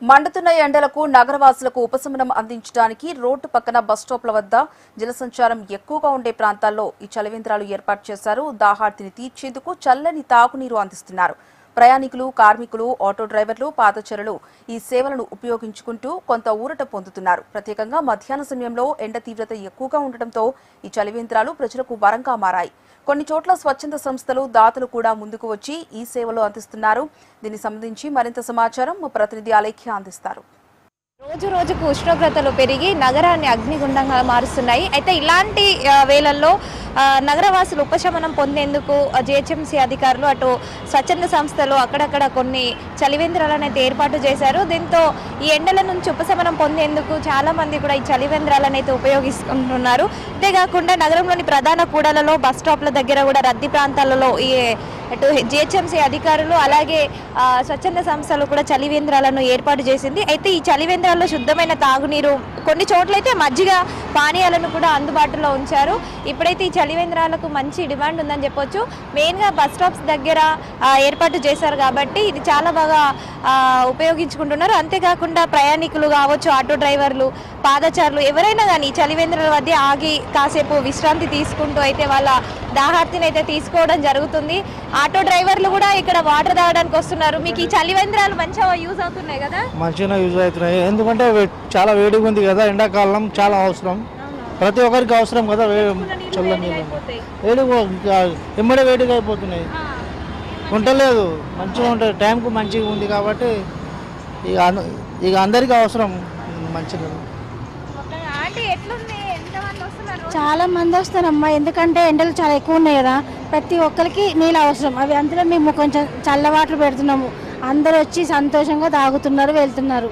మండుతున్న ఎండలకు నగరవాసులకు ఉపశమనం అందించడానికి రోడ్డు పక్కన బస్టాప్ల వద్ద జనసంచారం ఎక్కువగా ఉండే ప్రాంతాల్లో ఈ చలివేంద్రాలు ఏర్పాటు చేశారు. దాహార్తిని తీర్చేందుకు చల్లని తాగునీరు అందిస్తున్నారు. ప్రయాణికులు, కార్మికులు, ఆటో డ్రైవర్లు, పాదచారులు ఈ సేవలను ఉపయోగించుకుంటూ కొంత ఊరట పొందుతున్నారు. ప్రత్యేకంగా మధ్యాహ్న సమయంలో ఎండ తీవ్రత ఎక్కువగా ఉండటంతో ఈ చలివేంద్రాలు ప్రజలకు వరంగా మారాయి. కొన్ని చోట్ల స్వచ్ఛంద సంస్థలు, దాతలు కూడా ముందుకు వచ్చి ఈ సేవలు అందిస్తున్నారు. దీనికి సంబంధించి మరింత సమాచారం మా ప్రతినిధి అలేఖ్య అందిస్తారు. రోజు రోజుకు ఉష్ణోగ్రతలు పెరిగి నగరాన్ని అగ్నిగుండంగా మారుస్తున్నాయి. అయితే ఇలాంటి వేళల్లో నగరవాసులు ఉపశమనం పొందేందుకు జిహెచ్ఎంసీ అధికారులు అటు స్వచ్ఛంద సంస్థలు అక్కడక్కడ కొన్ని చలివేంద్రాలను అయితే ఏర్పాటు చేశారు. దీంతో ఈ ఎండల నుంచి ఉపశమనం పొందేందుకు చాలా మంది కూడా ఈ చలివేంద్రాలను అయితే ఉపయోగిస్తున్నారు. అంతేకాకుండా నగరంలోని ప్రధాన కూడలలో, బస్ స్టాప్ల దగ్గర కూడా రద్దీ ప్రాంతాలలో ఈ అటు జిహెచ్ఎంసీ అధికారులు అలాగే స్వచ్ఛంద సంస్థలు కూడా చలివేంద్రాలను ఏర్పాటు చేసింది. అయితే ఈ చలివేంద్రాల్లో శుద్ధమైన తాగునీరు, కొన్ని చోట్లయితే మజ్జిగ పానీయాలను కూడా అందుబాటులో ఉంచారు. ఇప్పుడైతే ఈ చలివేంద్రాలకు మంచి డిమాండ్ ఉందని చెప్పొచ్చు. మెయిన్గా బస్ స్టాప్స్ దగ్గర ఏర్పాటు చేశారు కాబట్టి ఇది చాలా బాగా ఉపయోగించుకుంటున్నారు. అంతేకాకుండా ప్రయాణికులు కావచ్చు, ఆటో డ్రైవర్లు, పాదచారులు ఎవరైనా కానీ ఈ చలివేంద్రాల వద్ద ఆగి కాసేపు విశ్రాంతి తీసుకుంటూ అయితే వాళ్ళ దాహార్తిని అయితే తీసుకోవడం జరుగుతుంది. ఆటో డ్రైవర్లు కూడా ఇక్కడ వాటర్ తాగడానికి వస్తున్నారు. మీకు ఈ చలివేంద్రాలు మంచిగా యూజ్ అవుతున్నాయి కదా? మంచిగా యూజ్ అవుతున్నాయి. ఎందుకంటే చాలా వేడిగా ఉంది కదా, ఎండాకాలం చాలా అవసరం, ప్రతి ఒక్కరికి అవసరం కదా. చల్లని వేడి ఎమ్మడే వేడిగా అయిపోతున్నాయి, ఉండలేదు. మంచిగా ఉంటుంది, టైంకు మంచిగా ఉంది కాబట్టి ఇక అందరికీ అవసరం మంచిగా. చాలా మంది వస్తారమ్మా, ఎందుకంటే ఎండలు చాలా ఎక్కువ ఉన్నాయి కదా. ప్రతి ఒక్కరికి నీళ్ళు అవసరం. అవి అందులో మేము కొంచెం చల్ల వాటర్ పెడుతున్నాము. అందరూ వచ్చి సంతోషంగా తాగుతున్నారు, వెళ్తున్నారు.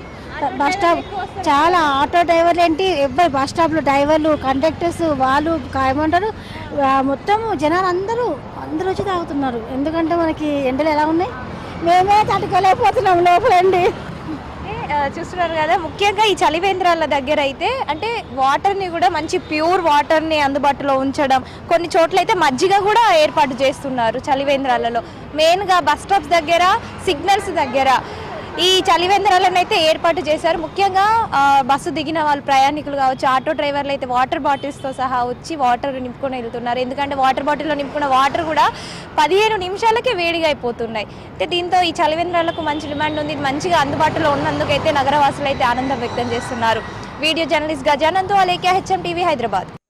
బస్ స్టాప్ చాలా ఆటో డ్రైవర్లు ఏంటి, ఎవరు బస్ స్టాప్లో డ్రైవర్లు, కండక్టర్స్, వాళ్ళు ఏమంటారు, మొత్తం జనాలు అందరూ వచ్చి తాగుతున్నారు. ఎందుకంటే మనకి ఎండలు ఎలా ఉన్నాయి, మేమే తట్టుకోలేకపోతున్నాం లోపలండి. చూస్తున్నారు కదా, ముఖ్యంగా ఈ చలివేంద్రాల దగ్గర అయితే అంటే వాటర్ని కూడా మంచి ప్యూర్ వాటర్ని అందుబాటులో ఉంచడం, కొన్ని చోట్ల అయితే మజ్జిగ కూడా ఏర్పాటు చేస్తున్నారు చలివేంద్రాలలో. మెయిన్గా బస్ స్టాప్స్ దగ్గర, సిగ్నల్స్ దగ్గర ఈ చలివేంద్రాలను అయితే ఏర్పాటు చేశారు. ముఖ్యంగా బస్సు దిగిన వాళ్ళు, ప్రయాణికులు కావచ్చు, ఆటో డ్రైవర్లు అయితే వాటర్ బాటిల్స్తో సహా వచ్చి వాటర్ నింపుకొని వెళ్తున్నారు. ఎందుకంటే వాటర్ బాటిల్లో నింపుకున్న వాటర్ కూడా 15 నిమిషాలకే వేడిగా అయిపోతున్నాయి. అయితే దీంతో ఈ చలివేంద్రాలకు మంచి డిమాండ్ ఉంది. మంచిగా అందుబాటులో ఉన్నందుకైతే నగరవాసులు అయితే ఆనందం వ్యక్తం చేస్తున్నారు. వీడియో జర్నలిస్ట్ గజానంతో అలేఖ్య, హెచ్ఎం టీవీ, హైదరాబాద్.